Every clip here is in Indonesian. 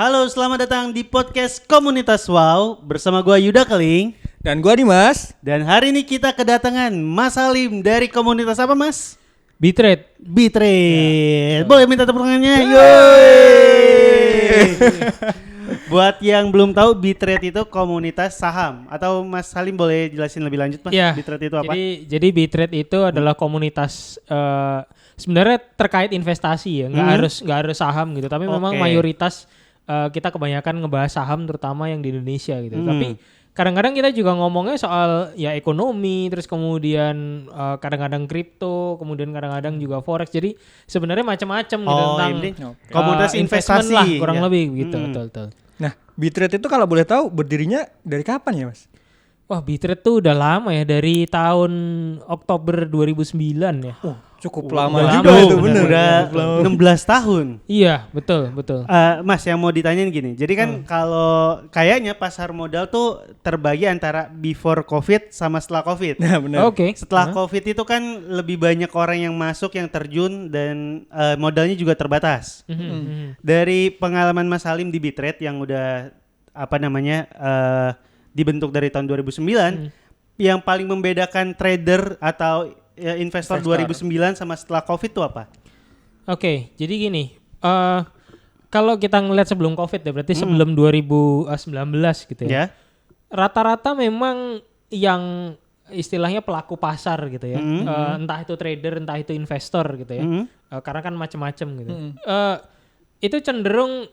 Halo, selamat datang di podcast Komunitas Wow bersama gua Yuda Keling. Dan gua Dimas. Dan hari ini kita kedatangan Mas Halim dari komunitas apa, Mas? Bitrate. Bitrate. Boleh minta tepuk tangannya? Yeay. Buat yang belum tahu, Bitrate itu komunitas saham. Atau Mas Halim boleh jelasin lebih lanjut, Mas? Ya, Bitrate itu apa? Jadi Bitrate itu adalah komunitas sebenarnya terkait investasi ya, nggak harus saham gitu. Tapi memang mayoritas kita kebanyakan ngebahas saham, terutama yang di Indonesia gitu. Tapi kadang-kadang kita juga ngomongnya soal ya ekonomi, terus kemudian kadang-kadang kripto, kemudian kadang-kadang juga forex. Jadi sebenarnya macam-macam gitu tentang komunitas investasi lah, kurang ya. lebih gitu. Betul. Nah, Bitrate itu kalau boleh tahu berdirinya dari kapan ya, Mas? Wah, Bitrate tuh udah lama ya, dari tahun Oktober 2009 ya. Cukup lama Udah juga itu, lama, bener. Udah 16 tahun. Iya, betul. Mas, yang mau ditanyain gini. Jadi kan kalau kayaknya pasar modal tuh terbagi antara before COVID sama setelah COVID. Nah, benar. Oke. Setelah COVID itu kan lebih banyak orang yang masuk, yang terjun, dan modalnya juga terbatas. Dari pengalaman Mas Halim di Bitrate yang udah dibentuk dari tahun 2009, yang paling membedakan trader atau investor 2009 sama setelah COVID itu apa? Oke, jadi gini, kalau kita ngeliat sebelum COVID ya, berarti sebelum 2019 gitu ya. Rata-rata memang yang istilahnya pelaku pasar gitu ya, entah itu trader, entah itu investor gitu ya, karena kan macam-macam gitu. Itu cenderung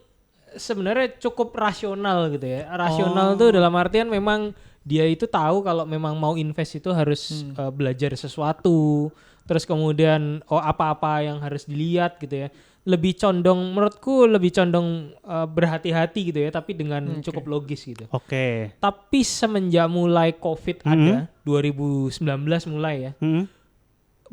sebenarnya cukup rasional gitu ya. Rasional tuh dalam artian memang dia itu tahu kalau memang mau invest itu harus belajar sesuatu, terus kemudian apa-apa yang harus dilihat gitu ya. Menurutku lebih condong berhati-hati gitu ya, tapi dengan cukup logis gitu. Oke. Tapi semenjak mulai COVID ada 2019 mulai ya,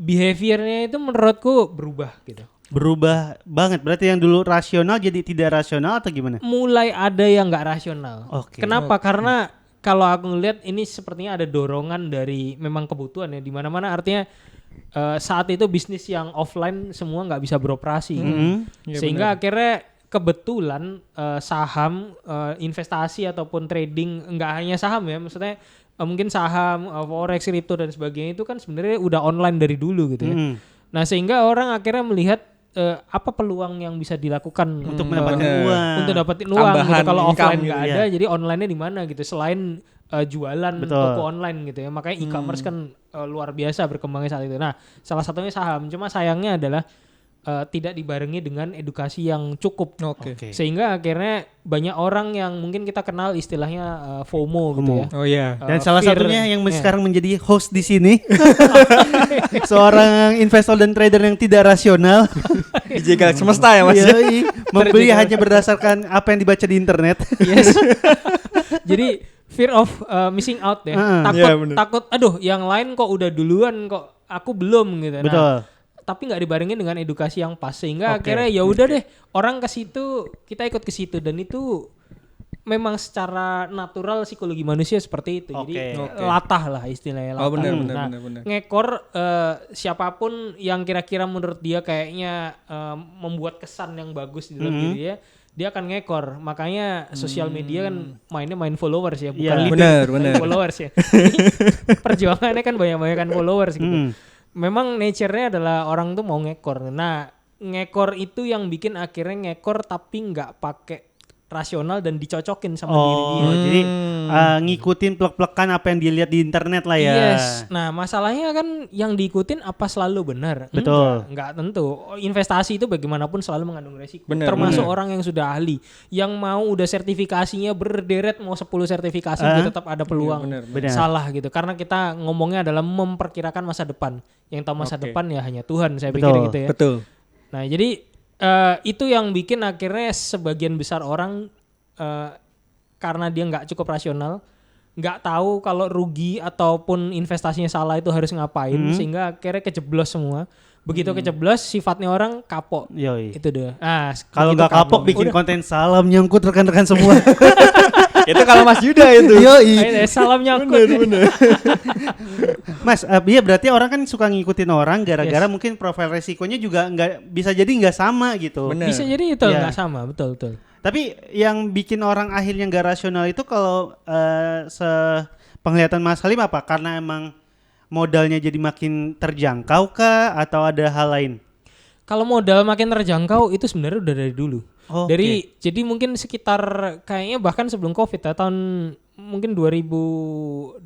behaviornya itu menurutku berubah gitu. Berubah banget. Berarti yang dulu rasional jadi tidak rasional atau gimana? Mulai ada yang nggak rasional. Oke. Kenapa? Karena kalau aku ngelihat ini sepertinya ada dorongan dari memang kebutuhan ya, di mana-mana artinya saat itu bisnis yang offline semua nggak bisa beroperasi, sehingga akhirnya kebetulan saham, investasi ataupun trading, nggak hanya saham ya, maksudnya mungkin saham, forex, kripto dan sebagainya itu kan sebenarnya udah online dari dulu gitu ya. Nah sehingga orang akhirnya melihat apa peluang yang bisa dilakukan Untuk mendapatkan uang. Untuk dapetin uang gitu. Kalau offline nggak gitu, ada, jadi online-nya di mana gitu selain jualan toko online gitu ya. Makanya e-commerce kan luar biasa berkembangnya saat itu. Nah, salah satunya saham. Cuma sayangnya adalah tidak dibarengi dengan edukasi yang cukup. Oke. Sehingga akhirnya banyak orang yang mungkin kita kenal istilahnya FOMO gitu ya. Oh iya. Dan salah fear, satunya yang sekarang menjadi host di sini seorang investor dan trader yang tidak rasional. Dijaga semesta ya, Mas. Yoi, membeli hanya berdasarkan apa yang dibaca di internet. Yes. Jadi fear of missing out ya. Takut aduh yang lain kok udah duluan kok aku belum gitu. Betul. Tapi nggak dibarengin dengan edukasi yang pas, sehingga akhirnya ya udah deh orang ke situ, kita ikut ke situ, dan itu memang secara natural psikologi manusia seperti itu. Jadi latah lah istilahnya. Oh benar. Ngekor siapapun yang kira-kira menurut dia kayaknya membuat kesan yang bagus di dalam diri dia akan ngekor. Makanya sosial media kan main followers ya, bukan leader, followers ya. Perjuangannya kan banyak-banyakan followers gitu. Memang nature-nya adalah orang tuh mau ngekor. Nah, ngekor itu yang bikin akhirnya ngekor tapi nggak pakai rasional dan dicocokin sama diri dia. Jadi ngikutin plek-plekan apa yang dilihat di internet lah ya. Yes. Nah, masalahnya kan yang diikutin apa selalu benar? Betul. Enggak tentu. Investasi itu bagaimanapun selalu mengandung resiko. Termasuk orang yang sudah ahli, yang mau udah sertifikasinya berderet mau 10 sertifikasi dia tetap ada peluang salah gitu. Karena kita ngomongnya adalah memperkirakan masa depan. Yang tahu masa depan ya hanya Tuhan, saya pikir gitu ya. Betul. Nah, jadi itu yang bikin akhirnya sebagian besar orang karena dia nggak cukup rasional, nggak tahu kalau rugi ataupun investasinya salah itu harus ngapain, sehingga akhirnya kejeblos semua. Begitu kejeblos, sifatnya orang kapok. Yoi. Itu deh. Nah, kalau nggak kapok bikin konten salam nyangkut rekan-rekan semua. Itu kalau Mas Yuda itu. Yoi. Salam nyangkut. Bener. Mas, iya berarti orang kan suka ngikutin orang gara-gara mungkin profil resikonya juga nggak bisa jadi nggak sama gitu. Bisa jadi itu nggak sama, betul. Tapi yang bikin orang akhirnya nggak rasional itu kalau penglihatan Mas Halim apa? Karena emang modalnya jadi makin terjangkau kah atau ada hal lain? Kalau modal makin terjangkau itu sebenarnya udah dari dulu. Jadi mungkin sekitar kayaknya bahkan sebelum Covid ya, tahun mungkin 2012.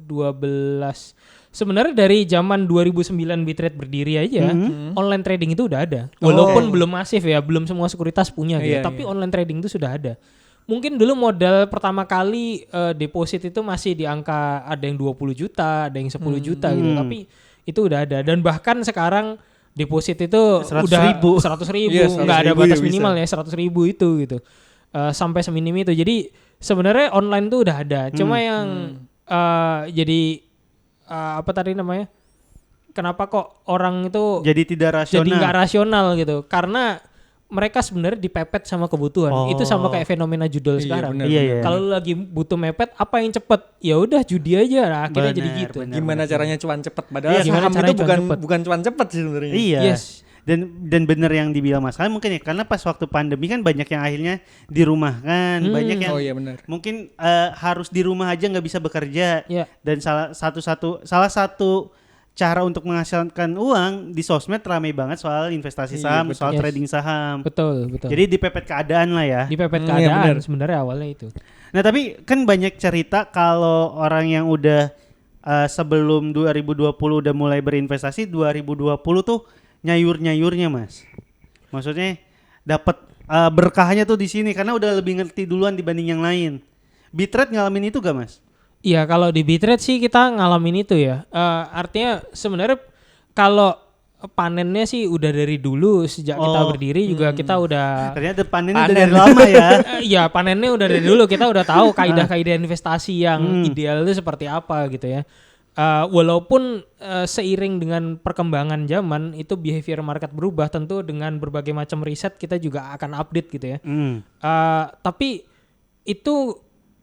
Sebenarnya dari zaman 2009 Bitrate berdiri aja, online trading itu udah ada. Walaupun belum masif ya, belum semua sekuritas punya gitu, tapi online trading itu sudah ada. Mungkin dulu modal pertama kali deposit itu masih di angka ada yang 20 juta, ada yang 10 juta gitu, tapi itu udah ada. Dan bahkan sekarang deposit itu 100 udah ribu. 100 ribu, Iya, 100 nggak ada ribu batas ya minimal ya 100 ribu itu gitu. Sampai seminim itu. Jadi sebenarnya online tuh udah ada. Cuma yang jadi apa tadi namanya? Kenapa kok orang itu Jadi tidak rasional? jadi nggak rasional gitu? Karena mereka sebenarnya dipepet sama kebutuhan. Itu sama kayak fenomena judul sekarang. Iya. Kalau lu lagi butuh mepet, apa yang cepet? Ya udah judi aja. Nah, akhirnya jadi gitu. Gimana caranya cuan cepet? Padahal Gimana saham caranya itu cuan cepet? bukan cuan cepet sih sebenarnya. Iya. Yes. Dan bener yang dibilang Mas Halim mungkin ya, karena pas waktu pandemi kan banyak yang akhirnya dirumahkan, banyak yang benar. mungkin harus di rumah aja nggak bisa bekerja. Iya. Dan salah satu cara untuk menghasilkan uang di sosmed ramai banget soal investasi saham, soal trading saham. Betul. Jadi dipepet keadaan lah ya. Dipepet Iya, keadaan benar. sebenarnya awalnya itu. Nah tapi kan banyak cerita kalau orang yang udah sebelum 2020 udah mulai berinvestasi, 2020 tuh nyayur-nyayurnya Mas. Maksudnya dapat berkahnya tuh di sini karena udah lebih ngerti duluan dibanding yang lain. Bitrate ngalamin itu gak Mas? Iya, kalau di Bitrate sih kita ngalamin itu ya. Artinya sebenarnya kalau panennya sih udah dari dulu sejak kita berdiri juga kita udah Ternyata panennya udah dari lama ya. Iya, panennya udah dari dulu kita udah tahu kaidah-kaidah investasi yang ideal itu seperti apa gitu ya. Walaupun seiring dengan perkembangan zaman itu behavior market berubah, tentu dengan berbagai macam riset kita juga akan update gitu ya. Tapi itu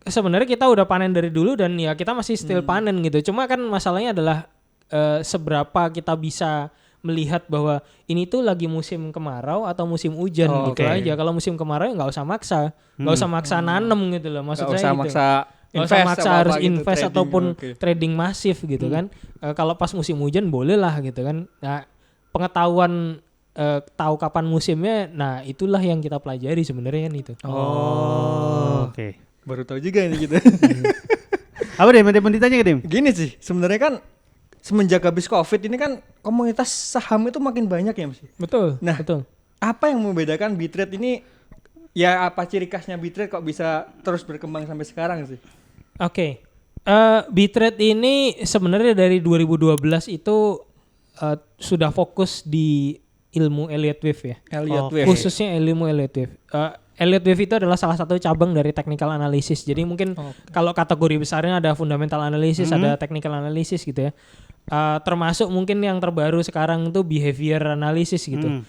sebenarnya kita udah panen dari dulu dan ya kita masih still panen gitu. Cuma kan masalahnya adalah seberapa kita bisa melihat bahwa ini tuh lagi musim kemarau atau musim hujan gitu aja. Kalau musim kemarau ya nggak usah maksa, nggak usah maksa nanem gitu loh. Maksud saya gitu. Nggak usah maksa harus invest trading, ataupun trading masif gitu kan. Kalau pas musim hujan boleh lah gitu kan. Nah, pengetahuan tahu kapan musimnya, nah itulah yang kita pelajari sebenarnya kan itu. Oke. Baru tahu juga ini gitu. Apa deh, mau ditanya ke Dim? Gini sih, sebenarnya kan semenjak habis Covid ini kan komunitas saham itu makin banyak ya Mas. Betul. Nah, betul. Apa yang membedakan Bitrate ini? Ya apa ciri khasnya Bitrate kok bisa terus berkembang sampai sekarang sih? Oke. Bitrate ini sebenarnya dari 2012 itu sudah fokus di ilmu Elliott Wave ya. Elliott Wave. Khususnya ilmu Elliott Wave. Elliott Wave itu adalah salah satu cabang dari technical analysis. Jadi mungkin kalau kategori besarnya ada fundamental analysis, ada technical analysis gitu ya. Termasuk mungkin yang terbaru sekarang itu behavior analysis gitu.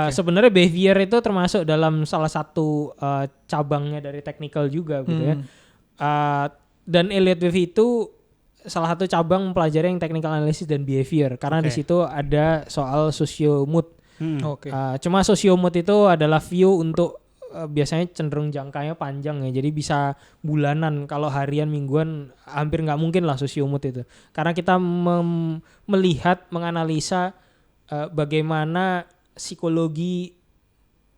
Sebenarnya behavior itu termasuk dalam salah satu cabangnya dari technical juga gitu ya. Dan Elliott Wave itu salah satu cabang mempelajari yang technical analysis dan behavior karena di situ ada soal socio-mood. Cuma socio-mood itu adalah view untuk biasanya cenderung jangkanya panjang ya, jadi bisa bulanan. Kalau harian, mingguan hampir nggak mungkin lah socio-mood itu karena kita melihat, menganalisa bagaimana psikologi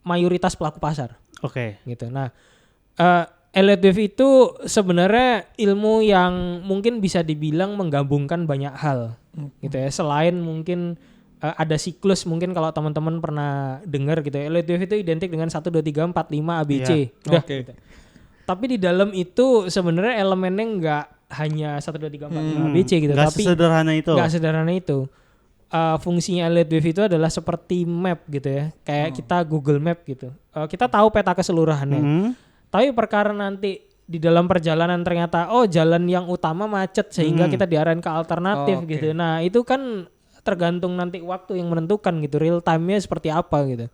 mayoritas pelaku pasar. Gitu. Nah, Elliott Wave itu sebenarnya ilmu yang mungkin bisa dibilang menggabungkan banyak hal, gitu ya. Selain mungkin ada siklus, mungkin kalau teman-teman pernah dengar gitu ya. Elliott Wave itu identik dengan 1, 2, 3, 4, 5 ABC. Udah. Gitu. Tapi di dalam itu sebenarnya elemennya nggak hanya 1, 2, 3, 4, 5 ABC gitu. Nggak tapi sesederhana itu. Nggak sederhana itu. Fungsinya Elliott Wave itu adalah seperti map gitu ya. Kayak kita Google Map gitu. Kita tahu peta keseluruhannya. Tapi perkara nanti di dalam perjalanan ternyata jalan yang utama macet sehingga kita diarahin ke alternatif gitu. Nah, itu kan tergantung nanti waktu yang menentukan gitu. Real time-nya seperti apa gitu.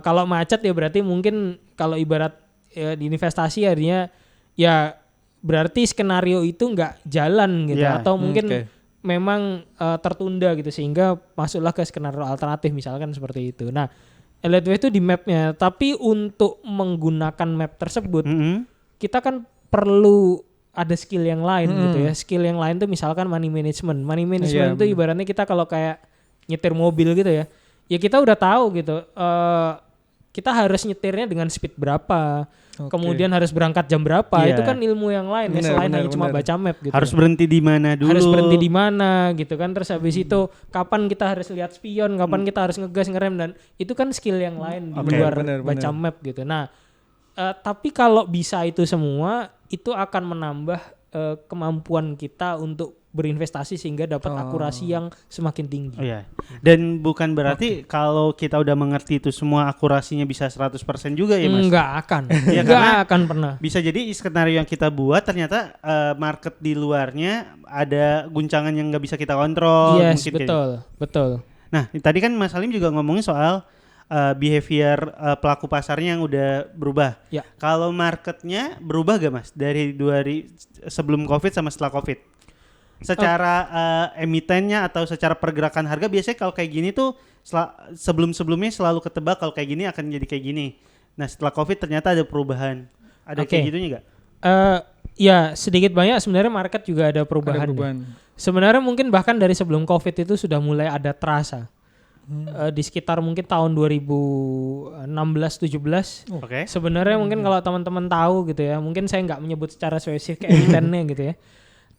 Kalau macet ya berarti mungkin kalau ibarat di investasi artinya ya berarti skenario itu nggak jalan gitu atau mungkin memang tertunda gitu sehingga masuklah ke skenario alternatif misalkan seperti itu. Nah, Elliott Wave itu di mapnya. Tapi untuk menggunakan map tersebut, kita kan perlu ada skill yang lain gitu ya. Skill yang lain tuh misalkan money management. Money management itu ibaratnya kita kalau kayak nyetir mobil gitu ya. Ya kita udah tahu gitu. Kita harus nyetirnya dengan speed berapa, kemudian harus berangkat jam berapa. Itu kan ilmu yang lain ya, selain hanya cuma baca map gitu. Harus berhenti di mana dulu. Harus berhenti di mana gitu kan. Terus habis itu kapan kita harus lihat spion, kapan kita harus ngegas ngerem, dan itu kan skill yang lain di luar baca map gitu. Nah, tapi kalau bisa itu semua, itu akan menambah kemampuan kita untuk berinvestasi sehingga dapat akurasi yang semakin tinggi. Oh iya. Dan bukan berarti kalau kita udah mengerti itu semua akurasinya bisa 100% juga ya Mas? Enggak akan. Ya, enggak akan pernah. Bisa jadi skenario yang kita buat ternyata market di luarnya ada guncangan yang nggak bisa kita kontrol. Yes, betul. Nah, tadi kan Mas Halim juga ngomongin soal behavior pelaku pasarnya yang udah berubah. Ya. Kalau marketnya berubah gak Mas dari sebelum COVID sama setelah COVID? Secara emitennya atau secara pergerakan harga biasanya kalau kayak gini tuh sebelum-sebelumnya selalu ketebak kalau kayak gini akan jadi kayak gini. Nah setelah COVID ternyata ada perubahan. Ada kayak gitunya nggak? Ya sedikit banyak sebenarnya market juga ada perubahan. Sebenarnya mungkin bahkan dari sebelum COVID itu sudah mulai ada terasa. Di sekitar mungkin tahun 2016-17. Sebenarnya mungkin kalau teman-teman tahu gitu ya, mungkin saya nggak menyebut secara spesifik emitennya gitu ya.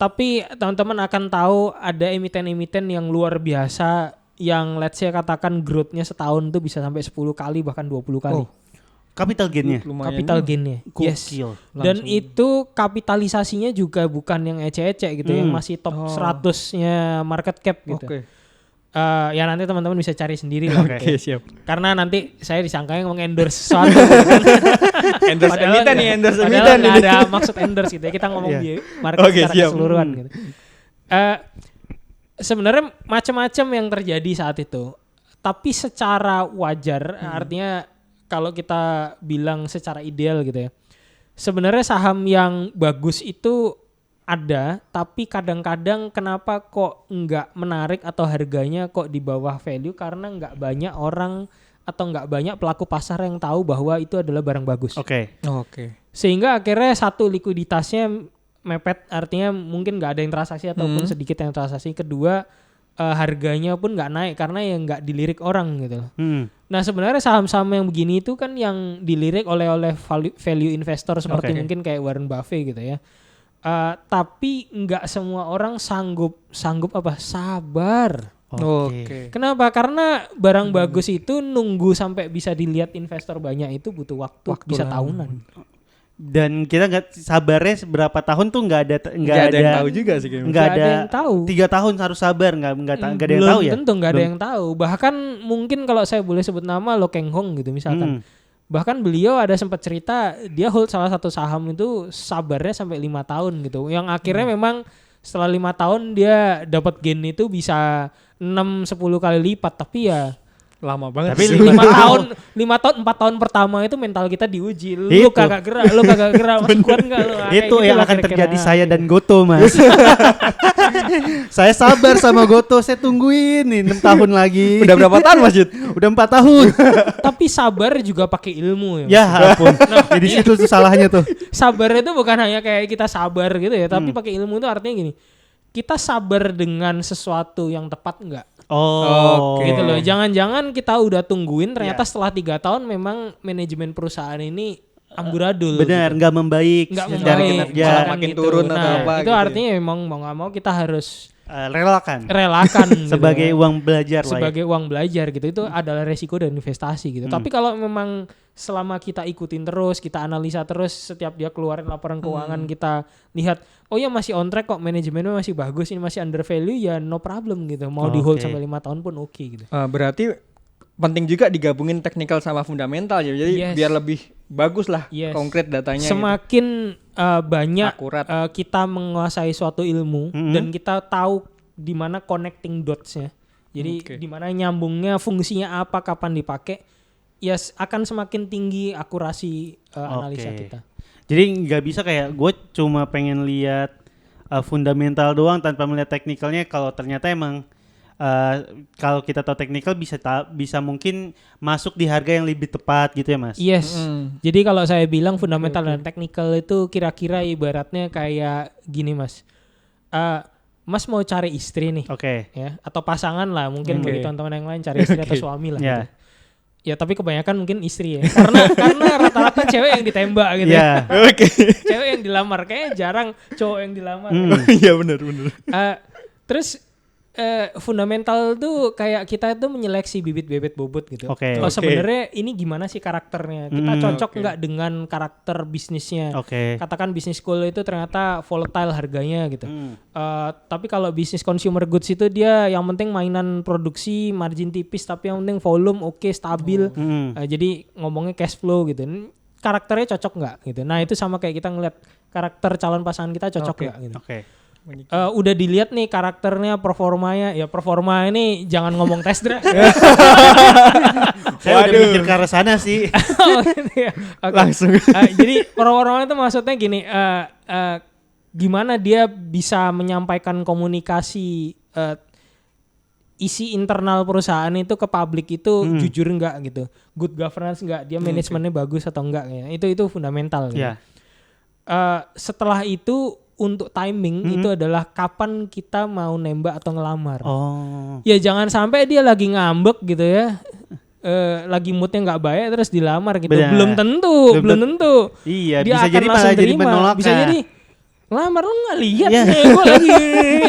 Tapi teman-teman akan tahu ada emiten-emiten yang luar biasa yang let's say katakan growth-nya setahun tuh bisa sampai 10 kali bahkan 20 kali. Capital gain-nya? Capital gain-nya. Yes. Dan itu kapitalisasinya juga bukan yang ece-ece gitu, yang masih top 100-nya market cap gitu. Ya nanti teman-teman bisa cari sendiri lah. Siap. Karena nanti saya disangkanya endorse sesuatu gitu kan. Endorse emiten nih, endorse emiten. Padahal nggak ada maksud endorse gitu ya. Kita ngomong di market secara keseluruhan gitu. Sebenarnya macam-macam yang terjadi saat itu. Tapi secara wajar, artinya kalau kita bilang secara ideal gitu ya. Sebenarnya saham yang bagus itu ada, tapi kadang-kadang kenapa kok nggak menarik atau harganya kok di bawah value karena nggak banyak orang atau nggak banyak pelaku pasar yang tahu bahwa itu adalah barang bagus. Sehingga akhirnya satu likuiditasnya mepet, artinya mungkin nggak ada yang transaksi ataupun sedikit yang transaksi. Kedua harganya pun nggak naik karena yang nggak dilirik orang gitu. Nah sebenarnya saham-saham yang begini itu kan yang dilirik oleh value investor seperti mungkin kayak Warren Buffett gitu ya. Tapi nggak semua orang sanggup sabar. Kenapa? Karena barang bagus itu nunggu sampai bisa dilihat investor banyak itu butuh waktu bisa tahunan. Dan kita nggak sabarnya berapa tahun tuh nggak ada yang tahu juga sih. Nggak ada yang tahu. 3 tahun harus sabar nggak ada yang tahu ya. Tentu nggak ada yang tahu. Bahkan mungkin kalau saya boleh sebut nama Lo Keng Hong gitu misalkan. Bahkan beliau ada sempat cerita dia hold salah satu saham itu sabarnya sampai 5 tahun gitu. Yang akhirnya memang setelah 5 tahun dia dapat gain itu bisa 6-10 kali lipat. Tapi ya lama banget. Tapi 4 tahun pertama itu mental kita diuji. Lu kagak gerak, masih kuat enggak lu? Itu yang akan terjadi saya dan Goto, Mas. Saya sabar sama Goto, saya tungguin nih 6 tahun lagi. Udah berapa tahun Mas Jud? Udah 4 tahun. Tapi sabar juga pakai ilmu ya. Ya ampun. Jadi situ tuh salahnya tuh. Sabar itu bukan hanya kayak kita sabar gitu ya, tapi pakai ilmu itu artinya gini. Kita sabar dengan sesuatu yang tepat enggak? Gitu loh. Jangan-jangan kita udah tungguin ternyata setelah 3 tahun memang manajemen perusahaan ini amburadul. Benar, nggak membaik secara kinerja, makin turun atau apa. Itu artinya memang mau nggak mau kita harus relakan sebagai gitu. Uang belajar sebagai uang belajar gitu. Itu adalah resiko dan investasi gitu. Tapi kalau memang selama kita ikutin terus, kita analisa terus, setiap dia keluarin laporan keuangan kita lihat, oh ya masih on track kok, manajemennya masih bagus, ini masih under value, ya no problem gitu. Mau di hold sampai 5 tahun pun oke gitu. Berarti penting juga digabungin technical sama fundamental ya. Jadi biar lebih bagus lah konkret datanya. Semakin banyak kita menguasai suatu ilmu dan kita tahu di mana connecting dots-nya. Jadi di mana nyambungnya, fungsinya apa, kapan dipakai, ya akan semakin tinggi akurasi analisa kita. Jadi nggak bisa kayak gue cuma pengen lihat fundamental doang tanpa melihat teknikalnya. Kalau ternyata emang kalau kita tahu technical bisa mungkin masuk di harga yang lebih tepat gitu ya Mas. Yes. Jadi kalau saya bilang fundamental dan technical itu kira-kira ibaratnya kayak gini Mas. Mas mau cari istri nih, ya, atau pasangan lah, mungkin bagi teman-teman yang lain cari istri atau suami lah. Gitu. Ya tapi kebanyakan mungkin istri ya, karena rata-rata cewek yang ditembak gitu. Ya. Cewek yang dilamar, kayaknya jarang cowok yang dilamar. Iya benar. Terus fundamental tuh kayak kita itu menyeleksi bibit-bibit bobot gitu. Oh sebenarnya ini gimana sih karakternya? Kita cocok nggak dengan karakter bisnisnya? Katakan bisnis school itu ternyata volatile harganya gitu. Tapi kalau bisnis consumer goods itu dia yang penting mainan produksi, margin tipis, tapi yang penting volume stabil. Jadi ngomongnya cash flow gitu. Karakternya cocok nggak gitu? Nah itu sama kayak kita ngeliat karakter calon pasangan kita cocok nggak gitu. Udah dilihat nih karakternya, performanya. Ya performa ini jangan ngomong test drive. Saya udah mikir ke arah sana sih. Langsung. Jadi performa itu maksudnya gini, gimana dia bisa menyampaikan komunikasi isi internal perusahaan itu ke publik itu jujur enggak gitu, good governance enggak, dia manajemennya bagus atau enggak ya. Itu fundamental gitu. Setelah itu untuk timing itu adalah kapan kita mau nembak atau ngelamar. Ya jangan sampai dia lagi ngambek gitu ya, lagi moodnya nggak baik terus dilamar gitu. Belum tentu. Iya, dia bisa akan jadi malah jadi menolak. Bisa jadi lamar lu nggak lihat gue lagi.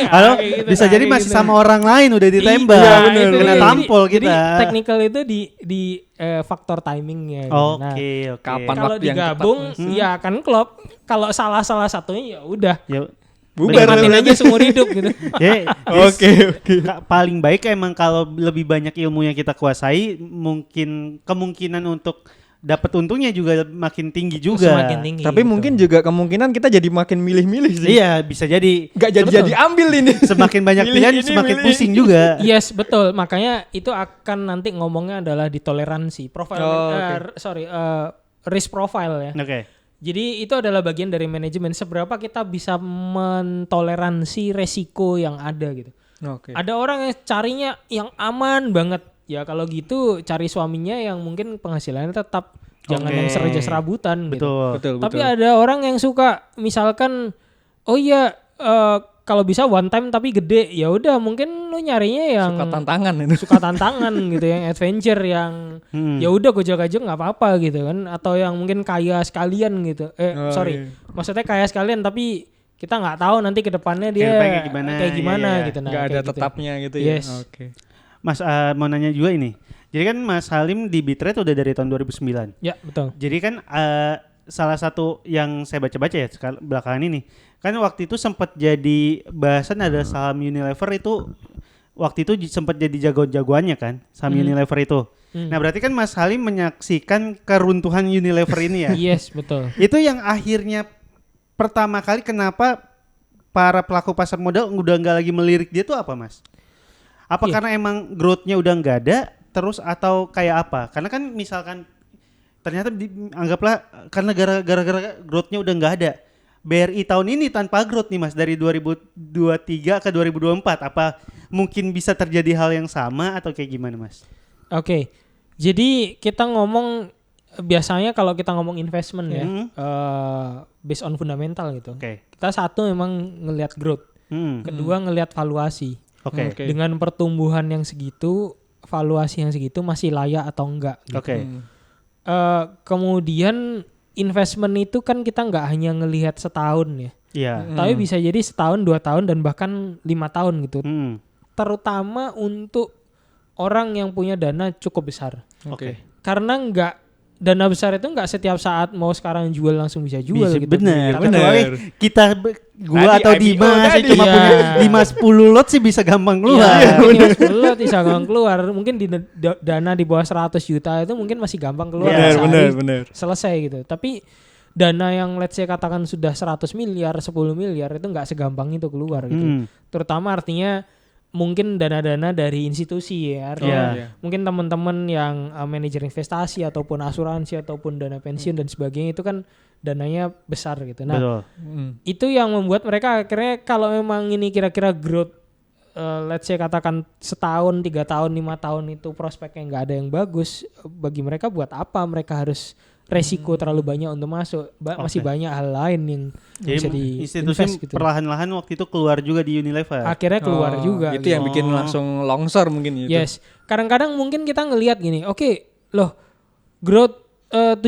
Halo, bisa jadi masih gitu. Sama orang lain udah ditembak. Iya, kena tampol kita. Jadi technical itu di faktor timingnya. Oke. Kapan kalau digabung ya akan klop. Kalau salah satunya ya udah. Bubar aja seumur hidup gitu. Oke. Paling baik emang kalau lebih banyak ilmu yang kita kuasai, mungkin kemungkinan untuk dapat untungnya juga makin tinggi juga. Semakin tinggi. Tapi mungkin juga kemungkinan kita jadi makin milih-milih sih. Iya, bisa jadi. Gak jadi ambil ini. Semakin banyak pilihan semakin pusing juga. Yes, betul. Makanya itu akan nanti ngomongnya adalah di toleransi. Risk profile ya. Jadi itu adalah bagian dari manajemen. Seberapa kita bisa mentoleransi resiko yang ada gitu. Ada orang yang carinya yang aman banget. Ya kalau gitu cari suaminya yang mungkin penghasilannya tetap, jangan yang serabutan gitu. Betul. Tapi ada orang yang suka misalkan kalau bisa one time tapi gede, ya udah mungkin lu nyarinya yang suka tantangan gitu, yang adventure, yang ya udah gojek-gojek nggak apa-apa gitu kan, atau yang mungkin kaya sekalian gitu. Maksudnya kaya sekalian tapi kita nggak tahu nanti ke depannya dia kayak gimana gitu. Nggak ada tetapnya gitu ya. Mas mau nanya juga ini. Jadi kan Mas Halim di Bitrate udah dari tahun 2009. Ya, betul. Jadi kan salah satu yang saya baca-baca ya belakangan ini, kan waktu itu sempat jadi bahasan ada saham Unilever itu waktu itu sempat jadi jagoannya kan, saham Unilever itu. Nah, berarti kan Mas Halim menyaksikan keruntuhan Unilever ini ya. Yes, betul. Itu yang akhirnya pertama kali kenapa para pelaku pasar modal udah nggak lagi melirik dia tuh apa, Mas? Apa karena emang growth-nya udah nggak ada terus atau kayak apa? Karena kan misalkan ternyata anggaplah karena gara-gara growth-nya udah nggak ada. BRI tahun ini tanpa growth nih Mas dari 2023 ke 2024. Apa mungkin bisa terjadi hal yang sama atau kayak gimana Mas? Oke. Jadi kita ngomong biasanya kalau kita ngomong investment ya based on fundamental gitu. Kita satu memang ngelihat growth. Kedua ngelihat valuasi. Dengan pertumbuhan yang segitu, valuasi yang segitu masih layak atau enggak gitu. Kemudian investment itu kan kita nggak hanya ngelihat setahun ya, tapi bisa jadi setahun, 2 tahun dan bahkan 5 tahun gitu. Terutama untuk orang yang punya dana cukup besar. Karena dana besar itu nggak setiap saat mau sekarang jual langsung bisa jual gitu. Bener. Gua atau Dimas cuma punya 5-10 lot sih bisa gampang keluar. 5-10 lot bisa gampang keluar. Mungkin di dana di bawah 100 juta itu mungkin masih gampang keluar. Bener. Selesai gitu. Tapi dana yang let's say katakan sudah 100 miliar, 10 miliar itu nggak segampang itu keluar gitu. Terutama artinya mungkin dana-dana dari institusi ya. Mungkin teman-teman yang manajer investasi ataupun asuransi ataupun dana pensiun dan sebagainya itu kan dananya besar gitu. Nah, itu yang membuat mereka akhirnya kalau memang ini kira-kira growth let's say katakan setahun, 3 tahun, 5 tahun itu prospeknya nggak ada yang bagus, bagi mereka buat apa mereka harus resiko terlalu banyak untuk masuk? Masih banyak hal lain yang bisa di institusi invest gitu. perlahan-lahan waktu itu keluar juga di Unilever. Akhirnya keluar juga. Itu yang bikin langsung longsor mungkin itu. Yes. Kadang-kadang mungkin kita ngelihat gini, loh growth 7%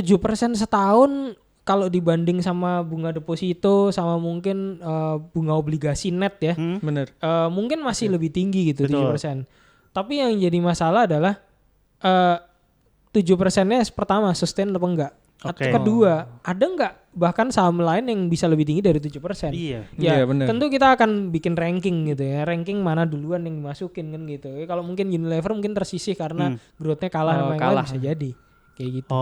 setahun kalau dibanding sama bunga deposito sama mungkin bunga obligasi net ya. Bener. Mungkin masih lebih tinggi gitu. Betul. 7%. Tapi yang jadi masalah adalah 7%-nya pertama sustain apa enggak? Atau kedua, ada enggak bahkan saham lain yang bisa lebih tinggi dari 7%? Iya. Ya, bener. tentu kita akan bikin ranking gitu ya. Ranking mana duluan yang dimasukin kan gitu. Kalau mungkin Unilever mungkin tersisih karena growth-nya kalah sama yang lain bisa jadi. Kayak gitu.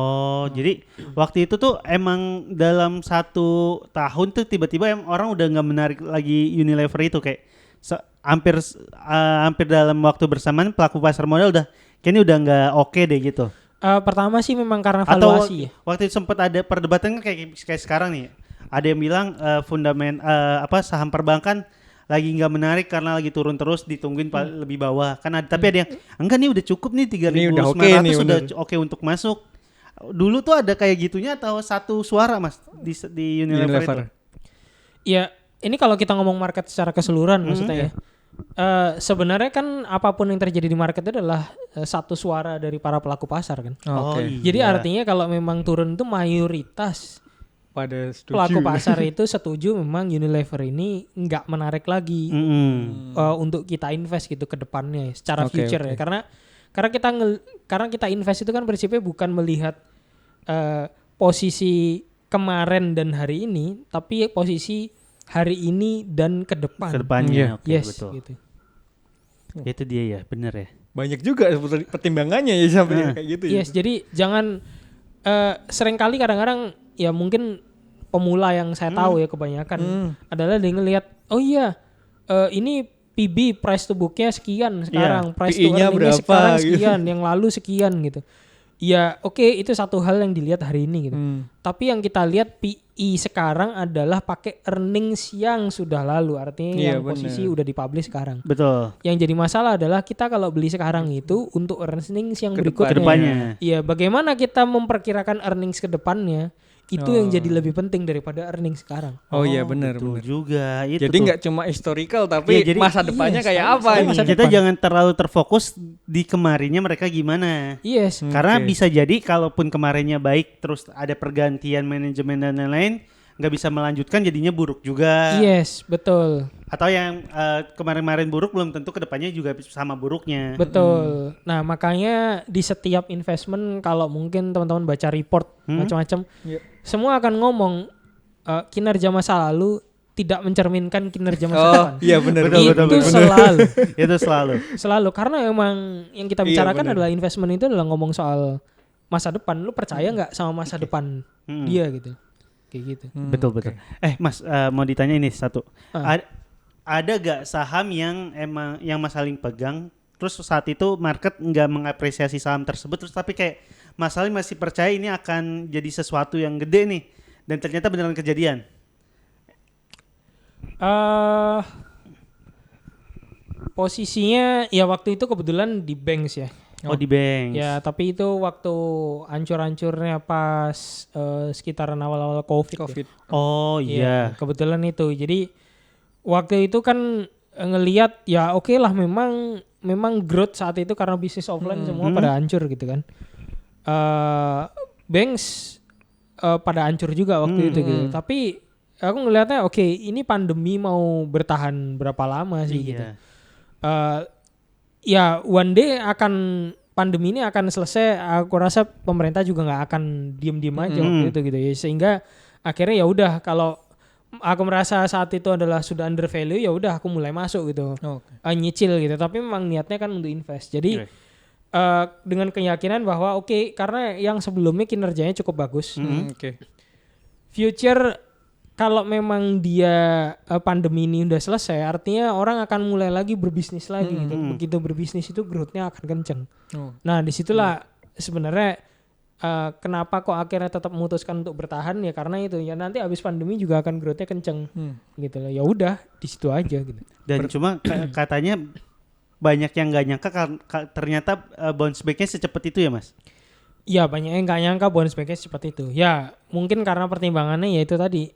Jadi waktu itu tuh emang dalam 1 tahun tuh tiba-tiba orang udah nggak menarik lagi Unilever itu kayak hampir dalam waktu bersamaan pelaku pasar modal kayaknya udah nggak oke deh gitu. Pertama sih memang karena valuasi. Atau waktu itu sempat ada perdebatan kan kayak sekarang nih. Ada yang bilang saham perbankan lagi nggak menarik karena lagi turun terus, ditungguin lebih bawah. Kan tapi ada yang enggak nih udah cukup nih 3.900 udah oke untuk masuk. Dulu tuh ada kayak gitunya atau satu suara Mas di Unilever itu? Ya, ini kalau kita ngomong market secara keseluruhan maksudnya ya. Sebenarnya kan apapun yang terjadi di market itu adalah satu suara dari para pelaku pasar kan. Jadi artinya kalau memang turun itu mayoritas pada setuju. Pelaku pasar itu setuju memang Unilever ini nggak menarik lagi untuk kita invest gitu ke depannya secara future ya. Karena kita invest itu kan prinsipnya bukan melihat posisi kemarin dan hari ini, tapi posisi hari ini dan ke depan. Kedepannya, betul. Gitu. Itu dia ya, benar ya. Banyak juga pertimbangannya ya sampai kayak gitu. Yes, jadi jangan seringkali kadang-kadang ya mungkin pemula yang saya tahu ya kebanyakan adalah dia ngelihat ini PB price to book-nya sekian sekarang, price to PE-nya earning-nya berapa sekarang gitu. sekian, yang lalu sekian gitu. Ya itu satu hal yang dilihat hari ini gitu. Tapi yang kita lihat PE sekarang adalah pakai earnings yang sudah lalu, artinya yang posisi udah dipublish sekarang. Betul. Yang jadi masalah adalah kita kalau beli sekarang itu untuk earnings yang berikutnya. Kedepannya. Iya, bagaimana kita memperkirakan earnings ke depannya itu yang jadi lebih penting daripada earnings sekarang. Oh iya benar. Juga itu. Jadi nggak cuma historical tapi jadi masa depannya kayak apa ini? Kita jangan terlalu terfokus di kemarinnya mereka gimana. Yes. Karena bisa jadi kalaupun kemarinnya baik terus ada pergantian manajemen dan lain-lain nggak bisa melanjutkan jadinya buruk juga. Yes, betul. Atau yang kemarin-kemarin buruk belum tentu kedepannya juga sama buruknya. Betul. Nah makanya di setiap investment kalau mungkin teman-teman baca report macam-macam, semua akan ngomong kinerja masa lalu tidak mencerminkan kinerja masa depan. Iya benar. Itu selalu. Itu selalu. Selalu karena emang yang kita bicarakan adalah investment itu adalah ngomong soal masa depan. Lu percaya nggak sama masa depan dia gitu? Kayak gitu. Betul. Mas mau ditanya ini satu. Ada gak saham yang Mas Saling pegang terus saat itu market nggak mengapresiasi saham tersebut terus tapi kayak Mas Saling masih percaya ini akan jadi sesuatu yang gede nih dan ternyata beneran kejadian? Posisinya ya waktu itu kebetulan di banks ya. Di bank. Ya, tapi itu waktu hancur-hancurnya pas sekitaran awal-awal COVID. Ya. Oh iya. Kebetulan itu. Jadi waktu itu kan ngelihat ya oke lah memang growth saat itu karena bisnis offline semua pada hancur gitu kan. Banks pada hancur juga waktu itu gitu. Tapi aku ngelihatnya oke, ini pandemi mau bertahan berapa lama sih gitu. Ya one day pandemi ini akan selesai. Aku rasa pemerintah juga nggak akan diem aja waktu itu gitu ya. Sehingga akhirnya ya udah kalau aku merasa saat itu adalah sudah under value ya udah aku mulai masuk gitu, nyicil gitu. Tapi memang niatnya kan untuk invest. Jadi dengan keyakinan bahwa karena yang sebelumnya kinerjanya cukup bagus. Future kalau memang dia pandemi ini udah selesai, artinya orang akan mulai lagi berbisnis lagi gitu. Begitu berbisnis itu growth-nya akan kenceng. Nah disitulah sebenarnya kenapa kok akhirnya tetap memutuskan untuk bertahan ya karena itu ya nanti habis pandemi juga akan growth-nya kenceng gitu loh. Ya udah di situ aja gitu. Dan cuma katanya banyak yang nggak nyangka ternyata bounce back-nya secepat itu ya Mas. Ya banyak yang nggak nyangka bounce back-nya secepat itu. Ya mungkin karena pertimbangannya ya itu tadi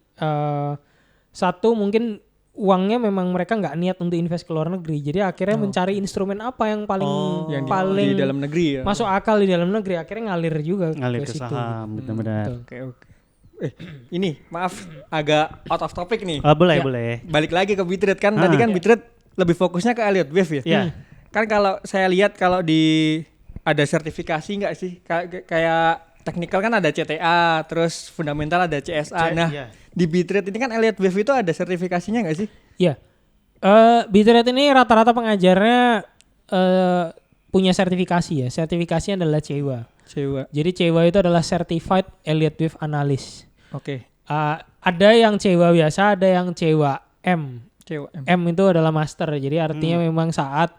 satu mungkin uangnya memang mereka nggak niat untuk invest ke luar negeri. Jadi akhirnya mencari instrumen apa yang paling yang paling di dalam negeri ya. masuk akal di dalam negeri. Akhirnya ngalir juga Ngalir ke situ. saham, benar-benar. Betul. Oke. Ini maaf agak out of topic nih. Boleh, Ya. boleh. Balik lagi ke Bitrate kan tadi kan Bitrate lebih fokusnya ke Elliott Wave ya. Iya. Kan kalau saya lihat kalau di ada sertifikasi nggak sih kayak teknikal kan ada CTA, terus fundamental ada CSA. Nah, iya. di Bitrate ini kan Elliott Wave itu ada sertifikasinya nggak sih? Ya, Bitrate ini rata-rata pengajarnya punya sertifikasi ya. Sertifikasinya adalah CEWA. Cewa. Jadi CEWA itu adalah Certified Elliott Wave Analyst. Oke. Ada yang CEWA biasa, ada yang CEWA M. Cewa. M itu adalah master. Jadi artinya memang saat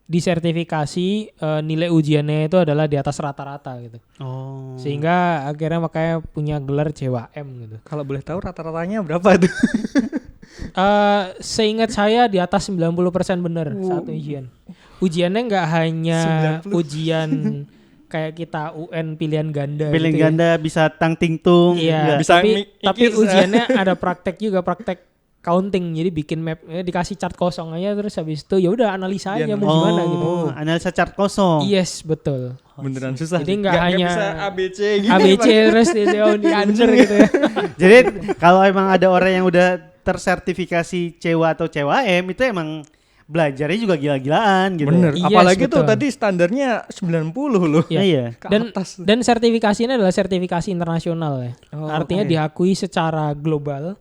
disertifikasi nilai ujiannya itu adalah di atas rata-rata gitu. Oh. Sehingga akhirnya makanya punya gelar CEWA M gitu. Kalau boleh tahu rata-ratanya berapa tuh? Seingat saya di atas 90% benar satu ujian. Ujiannya nggak hanya 90. ujian kayak kita UN pilihan ganda. Pilihan gitu ya. ganda bisa tang ting tung. Iya. Bisa Tapi mikir. ujiannya ada praktek juga, praktek counting. Jadi bikin map, dikasih chart kosong aja terus habis itu ya udah analisa aja mau gimana gitu. Analisa chart kosong. Yes, betul. Beneran susah. Jadi sih. nggak hanya bisa ABC gitu. ABC terus di answer gitu ya. Jadi kalau emang ada orang yang udah tersertifikasi CEWA atau CEWA M itu emang belajarnya juga gila-gilaan gitu. Bener. Yes, Apalagi tuh betul. tadi standarnya 90 loh. Iya. Iya. Ke Dan atas. dan sertifikasi ini adalah sertifikasi internasional ya. Oh, Artinya oke. diakui secara global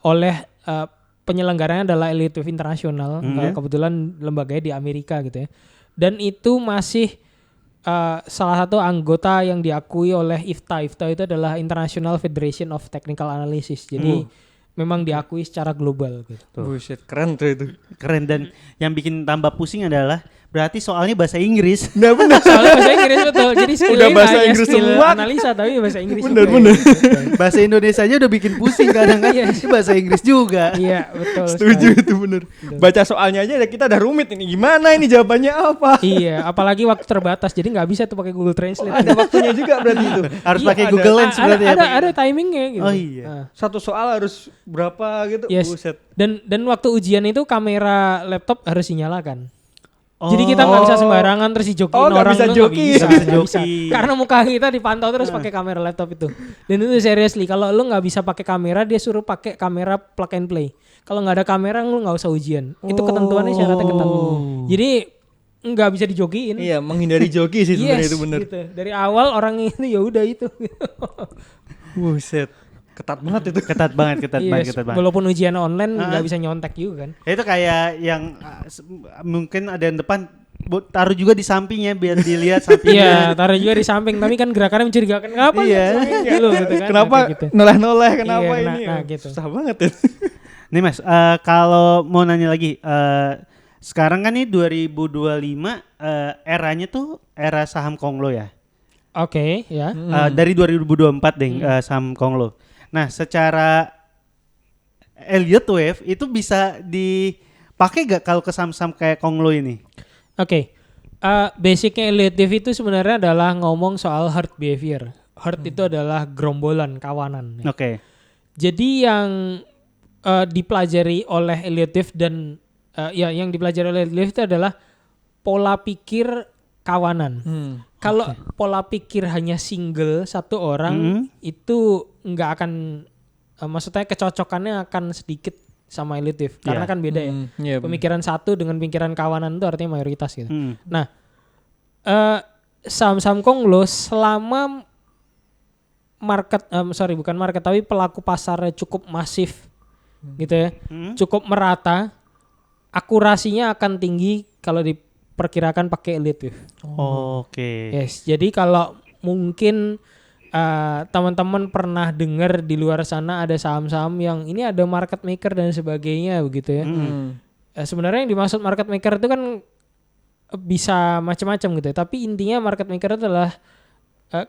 oleh penyelenggaranya adalah Elliott Wave International. Kebetulan lembaganya di Amerika gitu ya. Dan itu masih salah satu anggota yang diakui oleh IFTA. IFTA itu adalah International Federation of Technical Analysis. Jadi memang diakui secara global gitu. Buset, keren tuh itu. Keren, dan yang bikin tambah pusing adalah berarti soalnya bahasa Inggris. Nah bener. Soalnya bahasa Inggris betul. Jadi skillnya Udah bahasa nggak hanya Inggris skill semua. analisa tapi bahasa Inggris Bener, juga. bener. Bahasa Indonesia aja udah bikin pusing kadang kan. Iya. Ini bahasa Inggris juga. Iya, betul. Setuju sekali. itu bener. Baca soalnya aja kita udah rumit ini. Gimana ini jawabannya apa? Iya, apalagi waktu terbatas. Jadi nggak bisa tuh pakai Google Translate. Ada waktunya juga berarti itu. Harus Iya, pakai ada. Google Lens berarti ya. Ada timingnya gitu. Oh iya. Nah, Satu soal harus berapa gitu. yes. Buset. Dan waktu ujian itu kamera laptop harus dinyalakan. Jadi kita nggak bisa sembarangan terus dijokiin Oh, nggak orang bisa tuh joki. nggak Nggak bisa nggak joki. Karena muka kita dipantau terus pakai kamera laptop itu. Dan itu seriously, kalau lu nggak bisa pakai kamera, dia suruh pakai kamera plug and play. Kalau nggak ada kamera, lu nggak usah ujian. Itu ketentuannya syaratnya ketat. Jadi nggak bisa dijokiin. Iya, menghindari joki sih sebenarnya itu bener. Gitu. Dari awal orang itu ya udah itu. Buset. Ketat banget itu. Ketat banget, ketat Yes, banget, ketat banget. walaupun ujian online nggak bisa nyontek juga kan. Itu kayak yang mungkin ada yang depan taruh juga di sampingnya biar dilihat sampingnya. Iya, taruh juga di samping. Tapi kan gerakannya mencurigakan. Kenapa? Iya. Lu, gitu kan? Kenapa Nah, kayak gitu. noleh-noleh kenapa Iya, ini? nah, gitu. Susah banget ya. Nih Mas, kalau mau nanya lagi, sekarang kan nih 2025 eranya tuh era saham Konglo ya. Oke, ya. Dari 2024 deh saham Konglo. Nah, secara Elliott Wave itu bisa dipakai gak kalau ke saham-saham kayak Konglo ini? Oke. Basicnya Elliott Wave itu sebenarnya adalah ngomong soal herd behavior. Herd itu adalah gerombolan, kawanan. Oke. Jadi yang dipelajari oleh Elliott Wave dan yang dipelajari oleh Elliott Wave itu adalah pola pikir kawanan. Kalau pola pikir hanya single satu orang itu nggak akan, maksudnya kecocokannya akan sedikit sama Elliott Wave karena kan beda ya. Iya, Pemikiran satu dengan pemikiran kawanan itu artinya mayoritas gitu. Nah, saham-saham Konglo selama bukan market tapi pelaku pasarnya cukup masif gitu ya, cukup merata, akurasinya akan tinggi kalau diperkirakan pakai Elliott Wave. Oke. Yes, jadi kalau mungkin teman-teman pernah dengar di luar sana ada saham-saham yang ini ada market maker dan sebagainya begitu ya. Sebenarnya yang dimaksud market maker itu kan bisa macam-macam gitu ya. Tapi intinya market maker itu adalah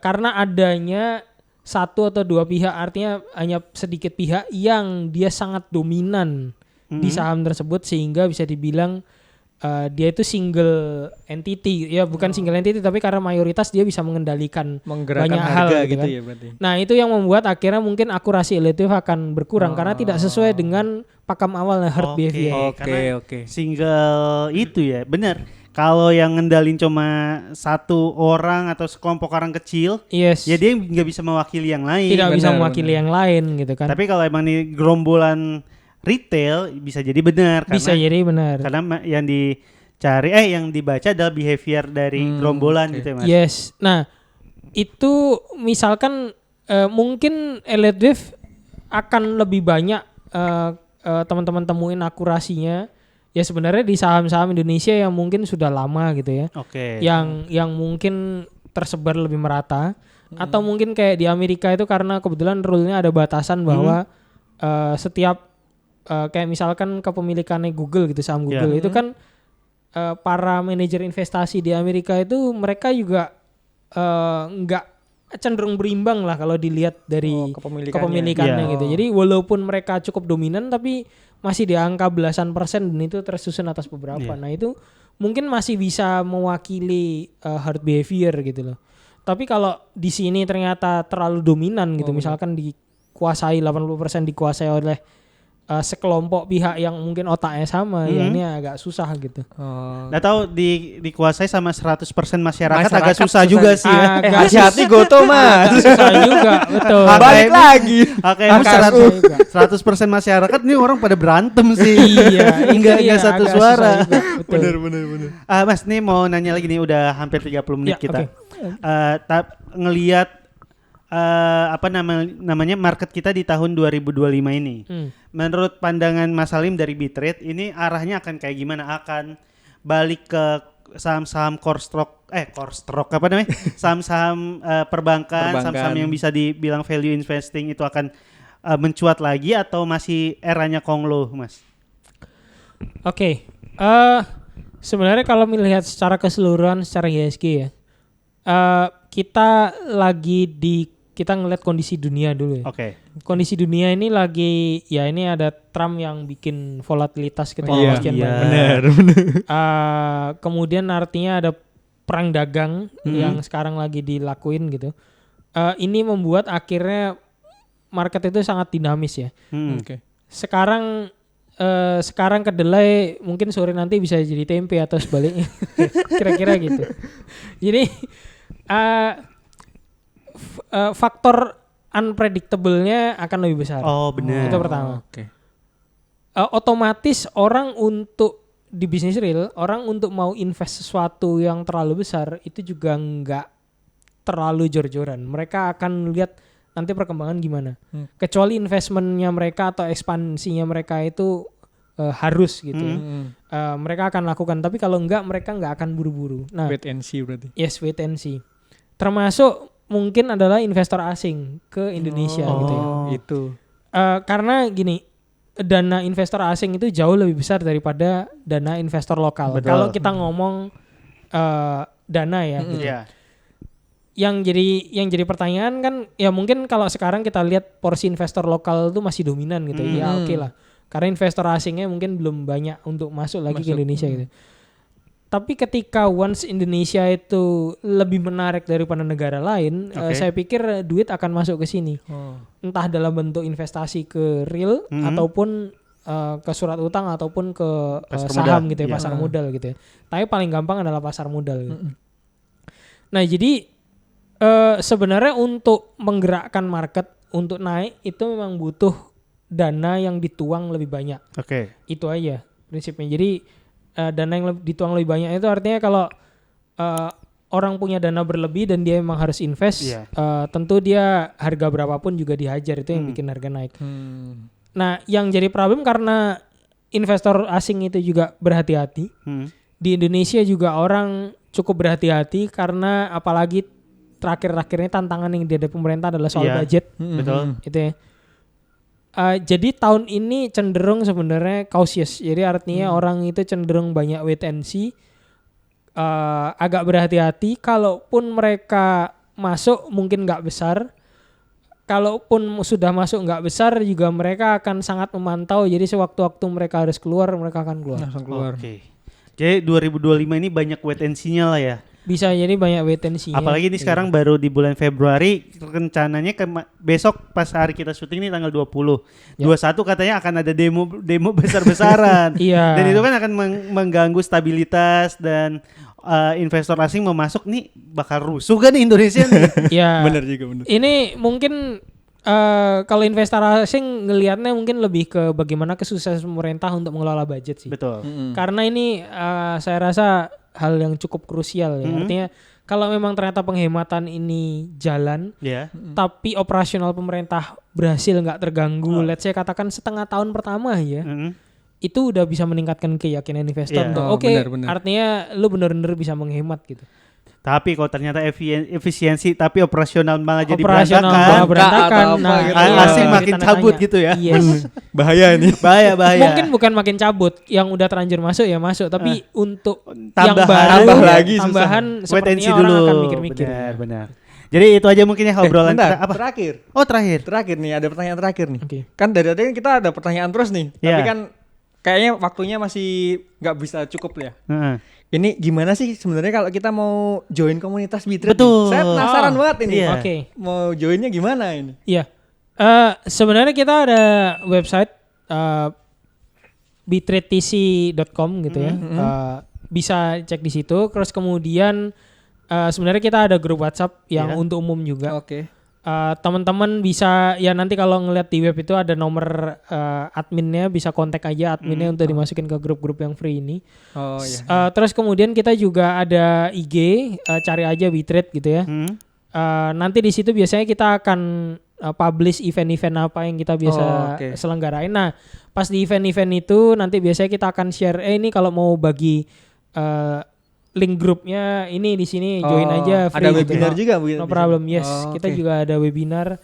karena adanya satu atau dua pihak, artinya hanya sedikit pihak yang dia sangat dominan di saham tersebut sehingga bisa dibilang dia itu single entity, ya bukan single entity tapi karena mayoritas dia bisa mengendalikan menggerakkan banyak harga hal gitu kan. ya berarti. Nah itu yang membuat akhirnya mungkin akurasi relatif akan berkurang karena tidak sesuai dengan pakem awalnya herd behavior. Oke. Single itu ya, benar. Kalau yang ngendalin cuma satu orang atau sekelompok orang kecil, Yes. ya dia nggak bisa mewakili yang lain. Tidak bisa benar, mewakili yang lain gitu kan. Tapi kalau emang nih gerombolan retail bisa jadi benar Bisa jadi benar. karena yang dicari yang dibaca adalah behavior dari gerombolan gitu ya Mas. Yes. Nah, itu misalkan mungkin Elliott Wave akan lebih banyak teman-teman temuin akurasinya ya sebenarnya di saham-saham Indonesia yang mungkin sudah lama gitu ya. Oke. Yang mungkin tersebar lebih merata atau mungkin kayak di Amerika itu karena kebetulan rule-nya ada batasan bahwa setiap kayak misalkan kepemilikannya Google gitu, saham Google itu kan para manajer investasi di Amerika itu mereka juga nggak cenderung berimbang lah kalau dilihat dari kepemilikannya gitu. Jadi walaupun mereka cukup dominan tapi masih di angka belasan persen dan itu tersusun atas beberapa. Nah itu mungkin masih bisa mewakili herd behavior gitu loh. Tapi kalau di sini ternyata terlalu dominan gitu, misalkan dikuasai 80% dikuasai oleh sekelompok pihak yang mungkin otaknya sama, ya ini agak susah gitu. Nggak tahu dikuasai sama 100% masyarakat agak susah juga sih ya. Hati-hati Goto Mas. Susah juga, betul. Balik lagi. Oke, 100% masyarakat nih orang pada berantem sih. Iya, enggak satu agak suara. susah juga, betul. Bener. Mas nih mau nanya lagi nih, udah hampir 30 menit Ya, kita. oke. Ngelihat namanya market kita di tahun 2025 ini. Menurut pandangan Mas Salim dari Bitrate ini arahnya akan kayak gimana? Akan balik ke saham-saham core stock apa namanya? Saham-saham perbankan, saham-saham yang bisa dibilang value investing itu akan mencuat lagi atau masih eranya Konglo, Mas? Oke. Sebenarnya kalau melihat secara keseluruhan secara IHSG ya. Kita ngeliat kondisi dunia dulu ya. Oke. Kondisi dunia ini lagi ya ini ada Trump yang bikin volatilitas gitu sekian banyak. Bener. Kemudian artinya ada perang dagang yang sekarang lagi dilakuin gitu. Ini membuat akhirnya market itu sangat dinamis ya. Oke. Sekarang kedelai mungkin sore nanti bisa jadi tempe atau sebaliknya. Kira-kira gitu. Jadi faktor unpredictable-nya akan lebih besar. Oh, benar. Itu pertama. Oke. Otomatis orang untuk di bisnis real, orang untuk mau invest sesuatu yang terlalu besar itu juga nggak terlalu jor-joran. Mereka akan lihat nanti perkembangan gimana. Kecuali investmentnya mereka atau ekspansinya mereka itu harus gitu ya. Mereka akan lakukan. Tapi kalau enggak, mereka nggak akan buru-buru. Nah, Wait and see berarti. Yes, wait and see. Termasuk mungkin adalah investor asing ke Indonesia gitu ya. Itu. Karena gini, dana investor asing itu jauh lebih besar daripada dana investor lokal. Kalau kita ngomong dana ya. Gitu. Iya. Yang jadi pertanyaan kan ya mungkin kalau sekarang kita lihat porsi investor lokal itu masih dominan gitu. Ya oke lah. Karena investor asingnya mungkin belum banyak untuk masuk lagi ke Indonesia gitu. Tapi ketika once Indonesia itu lebih menarik daripada negara lain, saya pikir duit akan masuk ke sini. Entah dalam bentuk investasi ke real ataupun ke surat utang ataupun ke saham gitu ya, pasar modal gitu ya. Tapi paling gampang adalah pasar modal gitu. Nah, jadi sebenarnya untuk menggerakkan market untuk naik itu memang butuh dana yang dituang lebih banyak. Oke. Itu aja prinsipnya. Jadi dana yang dituang lebih banyak itu artinya kalau orang punya dana berlebih dan dia memang harus invest, tentu dia harga berapapun juga dihajar, itu yang bikin harga naik. Nah, yang jadi problem karena investor asing itu juga berhati-hati. Di Indonesia juga orang cukup berhati-hati karena apalagi terakhir-akhirnya tantangan yang dihadapi pemerintah adalah soal budget. Betul. Itu ya. Jadi tahun ini cenderung sebenarnya cautious. Jadi artinya orang itu cenderung banyak wait and see, agak berhati-hati. Kalaupun mereka masuk mungkin nggak besar. Kalaupun sudah masuk nggak besar juga mereka akan sangat memantau. Jadi sewaktu-waktu mereka harus keluar, mereka akan keluar. Langsung keluar. Oke. Jadi 2025 ini banyak wait and see-nya lah ya. Bisa jadi banyak wait and see-nya. Apalagi ini sekarang baru di bulan Februari, rencananya besok pas hari kita syuting ini tanggal 20. Ya. 21 katanya akan ada demo besar-besaran. Iya. Dan itu kan akan mengganggu stabilitas dan investor asing mau masuk nih bakal rusuh kan di Indonesia nih. Iya. Bener juga bener. Ini mungkin kalau investor asing ngelihatnya mungkin lebih ke bagaimana kesuksesan pemerintah untuk mengelola budget sih. Betul. Karena ini saya rasa hal yang cukup krusial ya. Artinya kalau memang ternyata penghematan ini jalan, Ya. tapi operasional pemerintah berhasil nggak terganggu, let's say katakan setengah tahun pertama ya, itu udah bisa meningkatkan keyakinan investor. Iya. Untuk, Oh, Oke, benar-benar. artinya lu bener-bener bisa menghemat gitu. Tapi kalau ternyata efisiensi tapi operasional malah jadi Operasional berantakan, malah berantakan. atau apa gitu. Asing iya, makin kita cabut tanya. gitu ya. Yes. Bahaya ini. bahaya. Mungkin bukan makin cabut, yang udah terlanjur masuk ya masuk, tapi untuk yang Tambahan. baru Tambah lagi susah. tambahan Wait and see sepertinya dulu. orang akan mikir-mikir. Benar. Jadi itu aja mungkin ya obrolan Bentar, kita. Apa? Terakhir. Oh, terakhir. Terakhir nih, ada pertanyaan terakhir nih. Oke. Kan dari tadi kan kita ada pertanyaan terus nih. Iya. Tapi kan kayaknya waktunya masih nggak bisa cukup ya. Heeh. Ini gimana sih sebenarnya kalau kita mau join komunitas Bitrate? Betul. Saya penasaran Oh, banget ini. iya. Oke. Mau joinnya gimana ini? Iya. Sebenarnya kita ada website bitratec.com gitu ya. Bisa cek di situ. Terus kemudian sebenarnya kita ada grup WhatsApp yang Iya. untuk umum juga. Oke. Teman-teman bisa ya nanti kalau ngeliat di web itu ada nomor adminnya, bisa kontak aja adminnya untuk dimasukin ke grup-grup yang free ini. Oh iya. Terus kemudian kita juga ada IG, cari aja Bitrate gitu ya. Nanti di situ biasanya kita akan publish event-event apa yang kita biasa oke. selenggarain. Nah, pas di event-event itu nanti biasanya kita akan share, ini kalau mau bagi link grupnya ini di sini join aja free. Ada gitu. webinar juga Bu? No problem, yes. Oh, Kita oke. juga ada webinar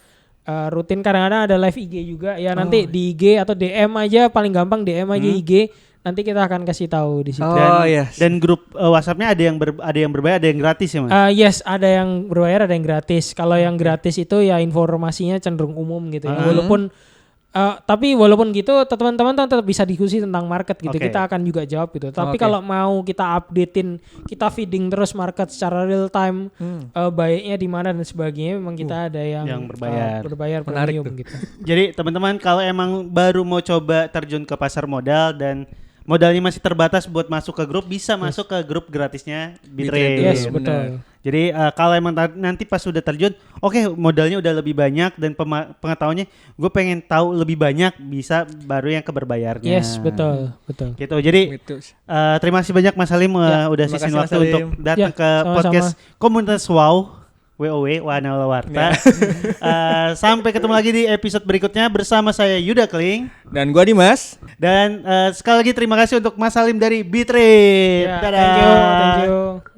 rutin, kadang-kadang ada live IG juga. Ya nanti di IG atau DM aja, paling gampang DM aja IG. Nanti kita akan kasih tahu di situ. Oh yes. Dan grup WhatsApp-nya ada yang berbayar, ada yang gratis ya, Mas? Yes, ada yang berbayar, ada yang gratis. Kalau yang gratis itu ya informasinya cenderung umum gitu ya. Tapi walaupun gitu teman-teman tetap bisa diskusi tentang market gitu. Oke. Kita akan juga jawab gitu. Tapi Oke. kalau mau kita updatein, kita feeding terus market secara real time, baiknya di mana dan sebagainya, memang kita ada yang berbayar. berbayar Menarik premium tuh. gitu. Jadi teman-teman kalau emang baru mau coba terjun ke pasar modal dan modalnya masih terbatas buat masuk ke grup, bisa masuk ke grup gratisnya Bitrate. Yes, Iya, betul. benar. Jadi kalau emang nanti pas sudah terjun, oke, modalnya udah lebih banyak dan pengetahuannya gue pengen tahu lebih banyak, bisa baru yang ke berbayarnya. Yes, betul. Gitu. Jadi Gitu. terima kasih banyak Mas Salim Ya, udah terima sisin kasih, waktu Mas Salim. untuk datang Ya, ke sama-sama. podcast Komunitas Wow. WOW Wahana Warta. Sampai ketemu lagi di episode berikutnya bersama saya Yuda Kling. Dan gua Dimas. Dan sekali lagi terima kasih untuk Mas Salim dari Bitrate. Ya, Dadah. thank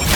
you.